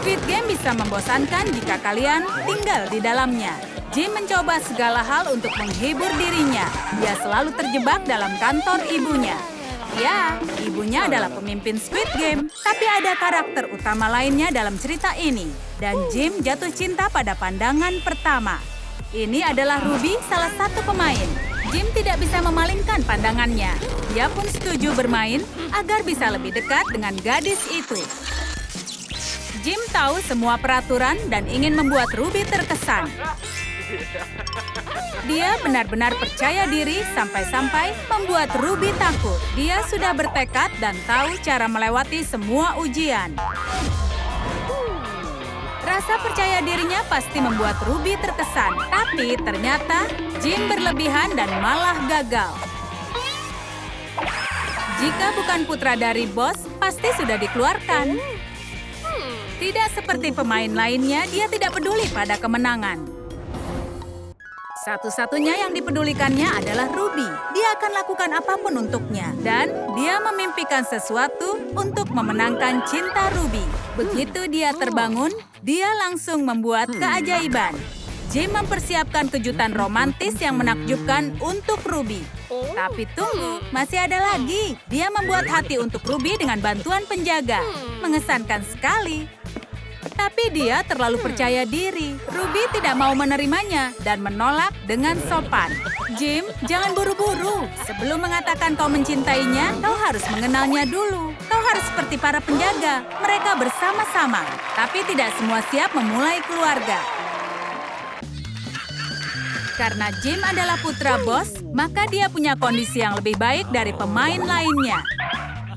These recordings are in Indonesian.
Squid Game bisa membosankan jika kalian tinggal di dalamnya. Jim mencoba segala hal untuk menghibur dirinya. Dia selalu terjebak dalam kantor ibunya. Ya, ibunya adalah pemimpin Squid Game. Tapi ada karakter utama lainnya dalam cerita ini. Dan Jim jatuh cinta pada pandangan pertama. Ini adalah Ruby, salah satu pemain. Jim tidak bisa memalingkan pandangannya. Dia pun setuju bermain agar bisa lebih dekat dengan gadis itu. Jim tahu semua peraturan dan ingin membuat Ruby terkesan. Dia benar-benar percaya diri sampai-sampai membuat Ruby takut. Dia sudah bertekad dan tahu cara melewati semua ujian. Rasa percaya dirinya pasti membuat Ruby terkesan. Tapi ternyata Jim berlebihan dan malah gagal. Jika bukan putra dari bos, pasti sudah dikeluarkan. Tidak seperti pemain lainnya, dia tidak peduli pada kemenangan. Satu-satunya yang dipedulikannya adalah Ruby. Dia akan lakukan apapun untuknya. Dan dia memimpikan sesuatu untuk memenangkan cinta Ruby. Begitu dia terbangun, dia langsung membuat keajaiban. Jim mempersiapkan kejutan romantis yang menakjubkan untuk Ruby. Tapi tunggu, masih ada lagi. Dia membuat hati untuk Ruby dengan bantuan penjaga. Mengesankan sekali. Tapi dia terlalu percaya diri. Ruby tidak mau menerimanya dan menolak dengan sopan. Jim, jangan buru-buru. Sebelum mengatakan kau mencintainya, kau harus mengenalnya dulu. Kau harus seperti para penjaga. Mereka bersama-sama. Tapi tidak semua siap memulai keluarga. Karena Jim adalah putra bos, maka dia punya kondisi yang lebih baik dari pemain lainnya.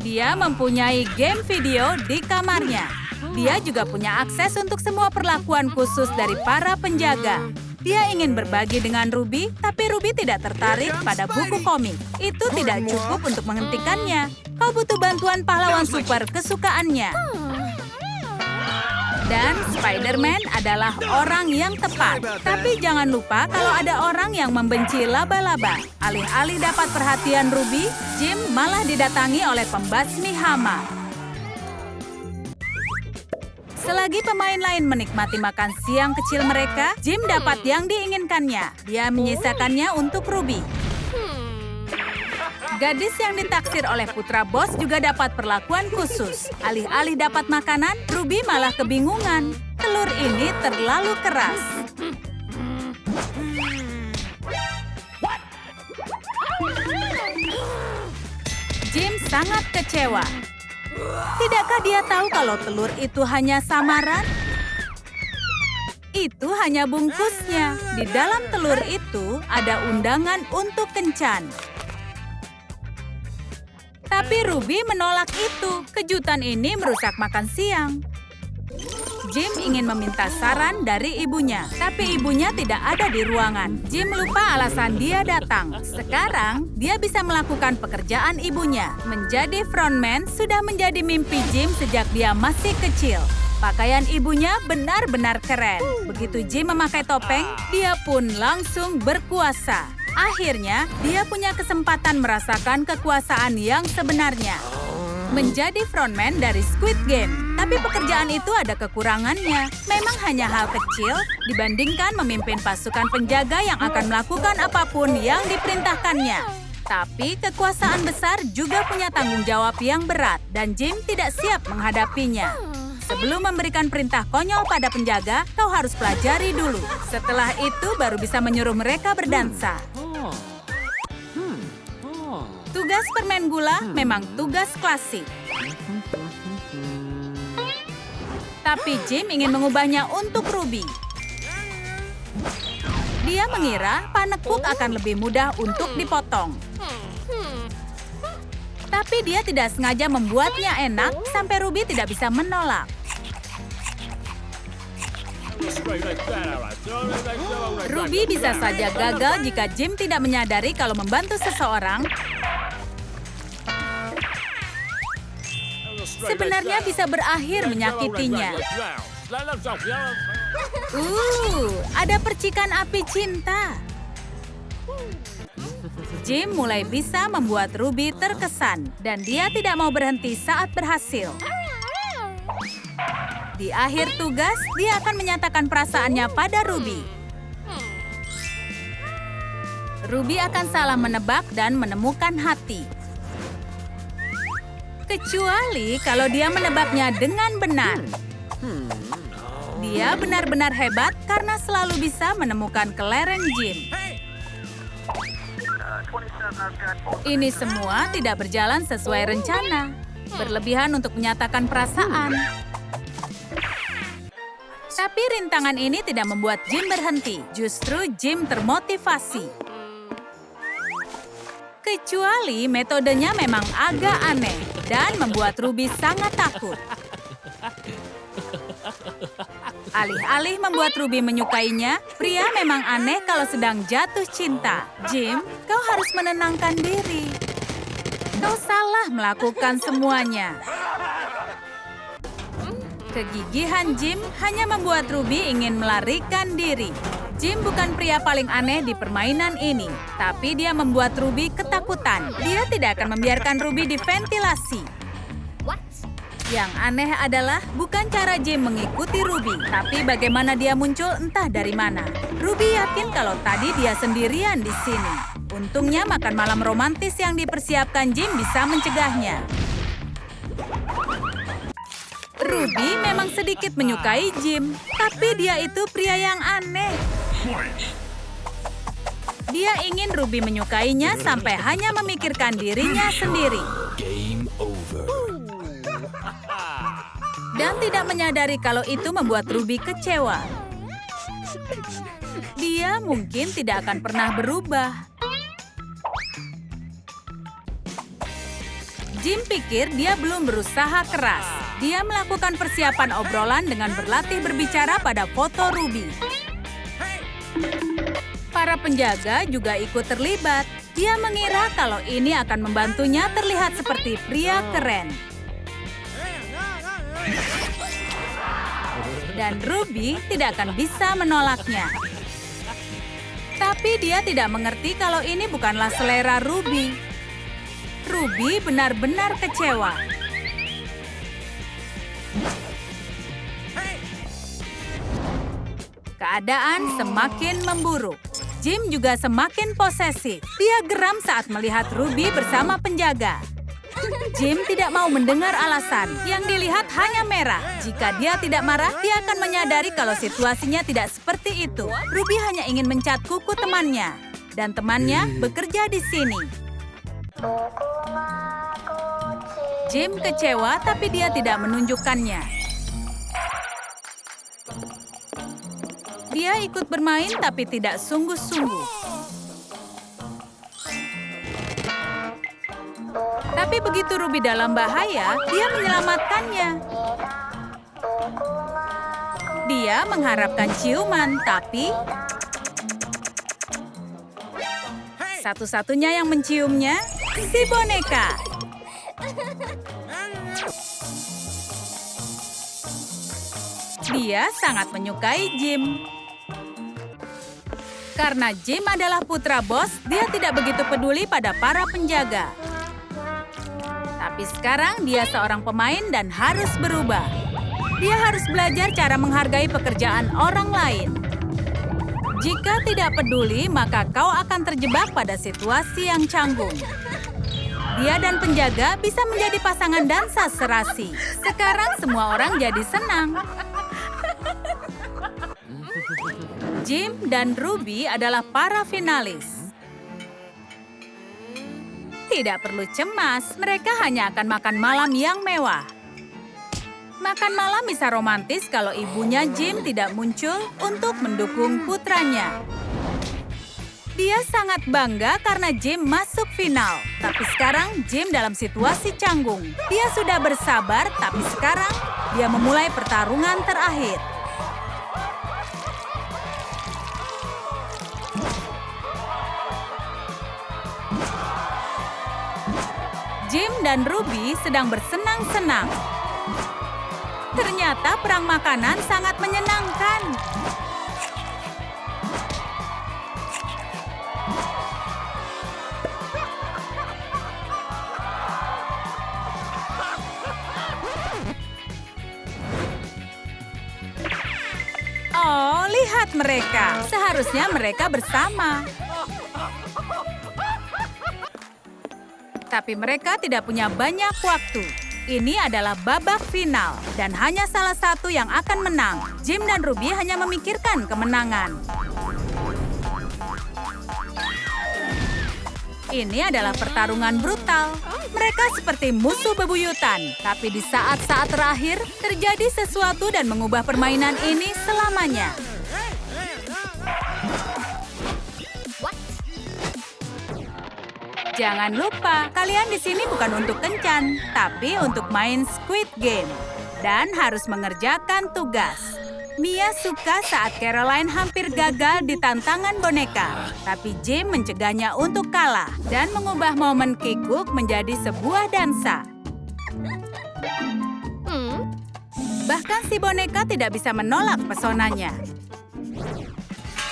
Dia mempunyai game video di kamarnya. Dia juga punya akses untuk semua perlakuan khusus dari para penjaga. Dia ingin berbagi dengan Ruby, tapi Ruby tidak tertarik pada buku komik. Itu tidak cukup untuk menghentikannya. Kau butuh bantuan pahlawan super kesukaannya. Dan Spider-Man adalah orang yang tepat. Tapi jangan lupa kalau ada orang yang membenci laba-laba. Alih-alih dapat perhatian Ruby, Jim malah didatangi oleh pembasmi hama. Selagi pemain lain menikmati makan siang kecil mereka, Jim dapat yang diinginkannya. Dia menyisakannya untuk Ruby. Gadis yang ditaksir oleh putra bos juga dapat perlakuan khusus. Alih-alih dapat makanan, Ruby malah kebingungan. Telur ini terlalu keras. Jim sangat kecewa. Tidakkah dia tahu kalau telur itu hanya samaran? Itu hanya bungkusnya. Di dalam telur itu ada undangan untuk kencan. Tapi Ruby menolak itu. Kejutan ini merusak makan siang. Jim ingin meminta saran dari ibunya, tapi ibunya tidak ada di ruangan. Jim lupa alasan dia datang. Sekarang, dia bisa melakukan pekerjaan ibunya. Menjadi frontman sudah menjadi mimpi Jim sejak dia masih kecil. Pakaian ibunya benar-benar keren. Begitu Jim memakai topeng, dia pun langsung berkuasa. Akhirnya, dia punya kesempatan merasakan kekuasaan yang sebenarnya. Menjadi frontman dari Squid Game. Tapi pekerjaan itu ada kekurangannya. Memang hanya hal kecil dibandingkan memimpin pasukan penjaga yang akan melakukan apapun yang diperintahkannya. Tapi kekuasaan besar juga punya tanggung jawab yang berat dan Jim tidak siap menghadapinya. Sebelum memberikan perintah konyol pada penjaga, kau harus pelajari dulu. Setelah itu baru bisa menyuruh mereka berdansa. Tugas permen gula memang tugas klasik. Tapi Jim ingin mengubahnya untuk Ruby. Dia mengira panekuk akan lebih mudah untuk dipotong. Tapi dia tidak sengaja membuatnya enak sampai Ruby tidak bisa menolak. Ruby bisa saja gagal jika Jim tidak menyadari kalau membantu seseorang sebenarnya bisa berakhir menyakitinya. Ada percikan api cinta. Jim mulai bisa membuat Ruby terkesan dan dia tidak mau berhenti saat berhasil. Di akhir tugas, dia akan menyatakan perasaannya pada Ruby. Ruby akan salah menebak dan menemukan hati. Kecuali kalau dia menebaknya dengan benar. Dia benar-benar hebat karena selalu bisa menemukan kelereng Jim. Ini semua tidak berjalan sesuai rencana. Berlebihan untuk menyatakan perasaan. Tapi rintangan ini tidak membuat Jim berhenti. Justru Jim termotivasi. Kecuali metodenya memang agak aneh dan membuat Ruby sangat takut. Alih-alih membuat Ruby menyukainya, pria memang aneh kalau sedang jatuh cinta. Jim, kau harus menenangkan diri. Kau salah melakukan semuanya. Kegigihan Jim hanya membuat Ruby ingin melarikan diri. Jim bukan pria paling aneh di permainan ini, tapi dia membuat Ruby ketakutan. Dia tidak akan membiarkan Ruby diventilasi. Yang aneh adalah bukan cara Jim mengikuti Ruby, tapi bagaimana dia muncul entah dari mana. Ruby yakin kalau tadi dia sendirian di sini. Untungnya makan malam romantis yang dipersiapkan Jim bisa mencegahnya. Ruby memang sedikit menyukai Jim, tapi dia itu pria yang aneh. Dia ingin Ruby menyukainya sampai hanya memikirkan dirinya sendiri. Game over. Dan tidak menyadari kalau itu membuat Ruby kecewa. Dia mungkin tidak akan pernah berubah. Jim pikir dia belum berusaha keras. Dia melakukan persiapan obrolan dengan berlatih berbicara pada foto Ruby. Para penjaga juga ikut terlibat. Dia mengira kalau ini akan membantunya terlihat seperti pria keren. Dan Ruby tidak akan bisa menolaknya. Tapi dia tidak mengerti kalau ini bukanlah selera Ruby. Ruby benar-benar kecewa. Keadaan semakin memburuk. Jim juga semakin posesif. Dia geram saat melihat Ruby bersama penjaga. Jim tidak mau mendengar alasan. Yang dilihat hanya merah. Jika dia tidak marah, dia akan menyadari kalau situasinya tidak seperti itu. Ruby hanya ingin mencat kuku temannya. Dan temannya bekerja di sini. Jim kecewa, tapi dia tidak menunjukkannya. Dia ikut bermain, tapi tidak sungguh-sungguh. Tapi begitu Ruby dalam bahaya, dia menyelamatkannya. Dia mengharapkan ciuman, tapi satu-satunya yang menciumnya, si boneka. Dia sangat menyukai Jim. Karena Jim adalah putra bos, dia tidak begitu peduli pada para penjaga. Tapi sekarang dia seorang pemain dan harus berubah. Dia harus belajar cara menghargai pekerjaan orang lain. Jika tidak peduli, maka kau akan terjebak pada situasi yang canggung. Dia dan penjaga bisa menjadi pasangan dansa serasi. Sekarang semua orang jadi senang. Jim dan Ruby adalah para finalis. Tidak perlu cemas, mereka hanya akan makan malam yang mewah. Makan malam bisa romantis kalau ibunya Jim tidak muncul untuk mendukung putranya. Dia sangat bangga karena Jim masuk final. Tapi sekarang Jim dalam situasi canggung. Dia sudah bersabar, tapi sekarang dia memulai pertarungan terakhir. Jim dan Ruby sedang bersenang-senang. Ternyata perang makanan sangat menyenangkan. Lihat mereka. Seharusnya mereka bersama. Tapi mereka tidak punya banyak waktu. Ini adalah babak final dan hanya salah satu yang akan menang. Jim dan Ruby hanya memikirkan kemenangan. Ini adalah pertarungan brutal. Mereka seperti musuh bebuyutan. Tapi di saat-saat terakhir, terjadi sesuatu dan mengubah permainan ini selamanya. Jangan lupa, kalian di sini bukan untuk kencan, tapi untuk main Squid Game. Dan harus mengerjakan tugas. Mia suka saat Caroline hampir gagal di tantangan boneka. Tapi Jim mencegahnya untuk kalah dan mengubah momen kikuk menjadi sebuah dansa. Bahkan si boneka tidak bisa menolak pesonanya.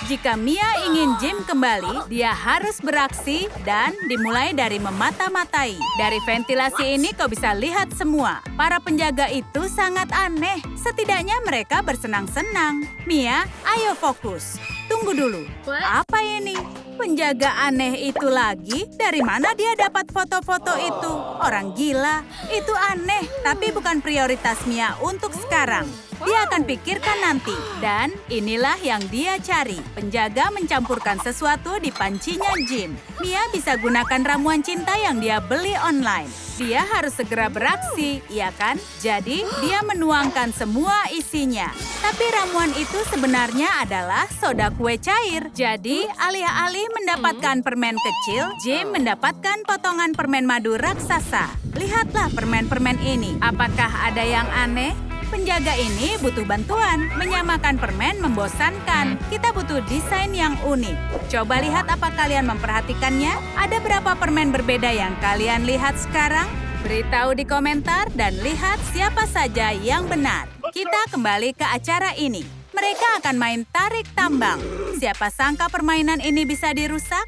Jika Mia ingin Jim kembali, dia harus beraksi dan dimulai dari memata-matai. Dari ventilasi ini kau bisa lihat semua. Para penjaga itu sangat aneh. Setidaknya mereka bersenang-senang. Mia, ayo fokus. Tunggu dulu. Apa ini? Penjaga aneh itu lagi? Dari mana dia dapat foto-foto itu? Orang gila. Itu aneh, tapi bukan prioritas Mia untuk sekarang. Dia akan pikirkan nanti. Dan inilah yang dia cari. Penjaga mencampurkan sesuatu di pancinya Jim. Mia bisa gunakan ramuan cinta yang dia beli online. Dia harus segera beraksi, iya kan? Jadi, dia menuangkan semua isinya. Tapi ramuan itu sebenarnya adalah soda kue cair. Jadi, alih-alih mendapatkan permen kecil, Jim mendapatkan potongan permen madu raksasa. Lihatlah permen-permen ini. Apakah ada yang aneh? Penjaga ini butuh bantuan. Menyamakan permen membosankan. Kita butuh desain yang unik. Coba lihat apa kalian memperhatikannya. Ada berapa permen berbeda yang kalian lihat sekarang? Beritahu di komentar dan lihat siapa saja yang benar. Kita kembali ke acara ini. Mereka akan main tarik tambang. Siapa sangka permainan ini bisa dirusak?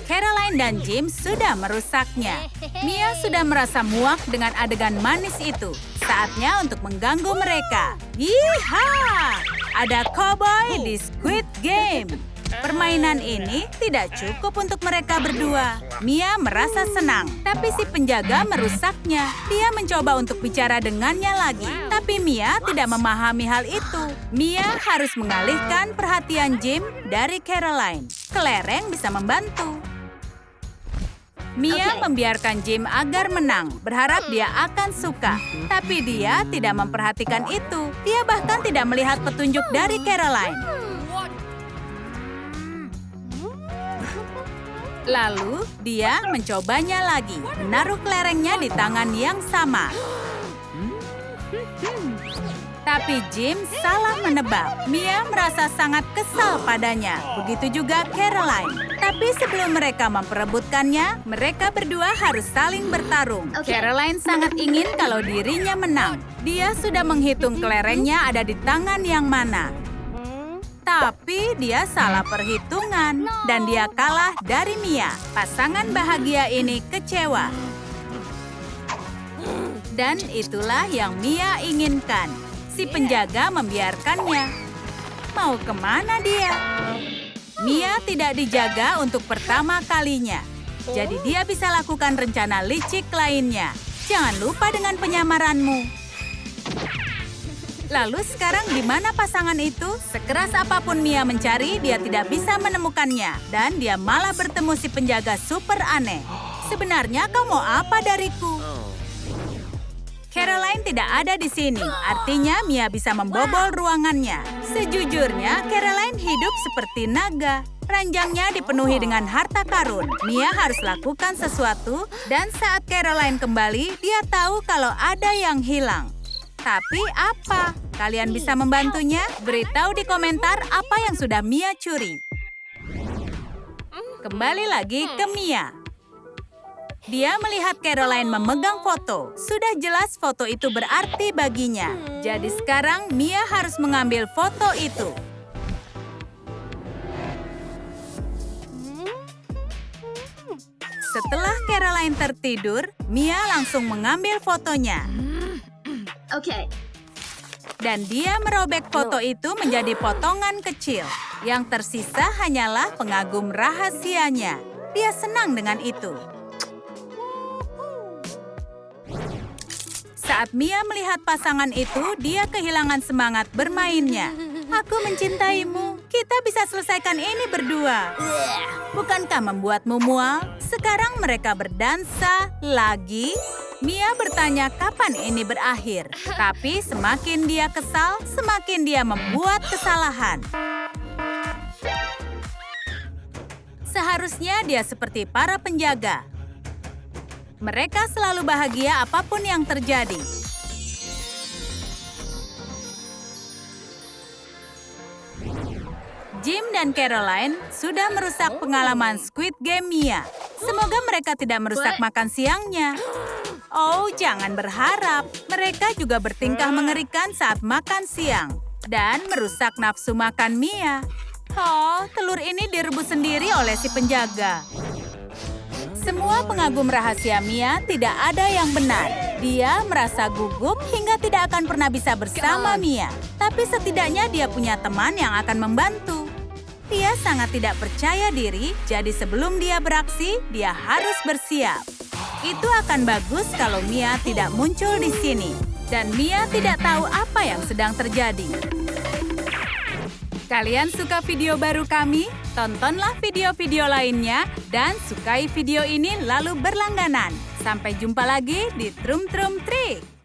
Caroline dan Jim sudah merusaknya. Mia sudah merasa muak dengan adegan manis itu. Saatnya untuk mengganggu mereka. Yeehaw! Ada cowboy di Squid Game. Permainan ini tidak cukup untuk mereka berdua. Mia merasa senang, tapi si penjaga merusaknya. Dia mencoba untuk bicara dengannya lagi, tapi Mia tidak memahami hal itu. Mia harus mengalihkan perhatian Jim dari Caroline. Kelereng bisa membantu. Mia membiarkan Jim agar menang, berharap dia akan suka. Tapi dia tidak memperhatikan itu. Dia bahkan tidak melihat petunjuk dari Caroline. Lalu, dia mencobanya lagi, menaruh kelerengnya di tangan yang sama. Tapi Jim salah menebak. Mia merasa sangat kesal padanya. Begitu juga Caroline. Tapi sebelum mereka memperebutkannya, mereka berdua harus saling bertarung. Caroline sangat ingin kalau dirinya menang. Dia sudah menghitung kelerengnya ada di tangan yang mana. Tapi dia salah perhitungan dan dia kalah dari Mia. Pasangan bahagia ini kecewa. Dan itulah yang Mia inginkan. Si penjaga membiarkannya. Mau kemana dia? Mia tidak dijaga untuk pertama kalinya. Jadi dia bisa lakukan rencana licik lainnya. Jangan lupa dengan penyamaranmu. Lalu sekarang di mana pasangan itu? Sekeras apapun Mia mencari, dia tidak bisa menemukannya. Dan dia malah bertemu si penjaga super aneh. Sebenarnya kau mau apa dariku? Caroline tidak ada di sini. Artinya Mia bisa membobol ruangannya. Sejujurnya, Caroline hidup seperti naga. Ranjangnya dipenuhi dengan harta karun. Mia harus lakukan sesuatu. Dan saat Caroline kembali, dia tahu kalau ada yang hilang. Tapi apa? Kalian bisa membantunya? Beritahu di komentar apa yang sudah Mia curi. Kembali lagi ke Mia. Dia melihat Caroline memegang foto. Sudah jelas foto itu berarti baginya. Jadi sekarang Mia harus mengambil foto itu. Setelah Caroline tertidur, Mia langsung mengambil fotonya. Okay. Dan dia merobek foto itu menjadi potongan kecil. Yang tersisa hanyalah pengagum rahasianya. Dia senang dengan itu. Saat Mia melihat pasangan itu, dia kehilangan semangat bermainnya. Aku mencintaimu. Kita bisa selesaikan ini berdua. Bukankah membuatmu mual? Sekarang mereka berdansa lagi. Mia bertanya kapan ini berakhir. Tapi semakin dia kesal, semakin dia membuat kesalahan. Seharusnya dia seperti para penjaga. Mereka selalu bahagia apapun yang terjadi. Jim dan Caroline sudah merusak pengalaman Squid Game Mia. Semoga mereka tidak merusak makan siangnya. Oh, jangan berharap. Mereka juga bertingkah mengerikan saat makan siang. Dan merusak nafsu makan Mia. Oh, telur ini direbus sendiri oleh si penjaga. Semua pengagum rahasia Mia tidak ada yang benar. Dia merasa gugup hingga tidak akan pernah bisa bersama Mia. Tapi setidaknya dia punya teman yang akan membantu. Dia sangat tidak percaya diri, jadi sebelum dia beraksi, dia harus bersiap. Itu akan bagus kalau Mia tidak muncul di sini. Dan Mia tidak tahu apa yang sedang terjadi. Kalian suka video baru kami? Tontonlah video-video lainnya dan sukai video ini lalu berlangganan. Sampai jumpa lagi di Trum Trum Trik.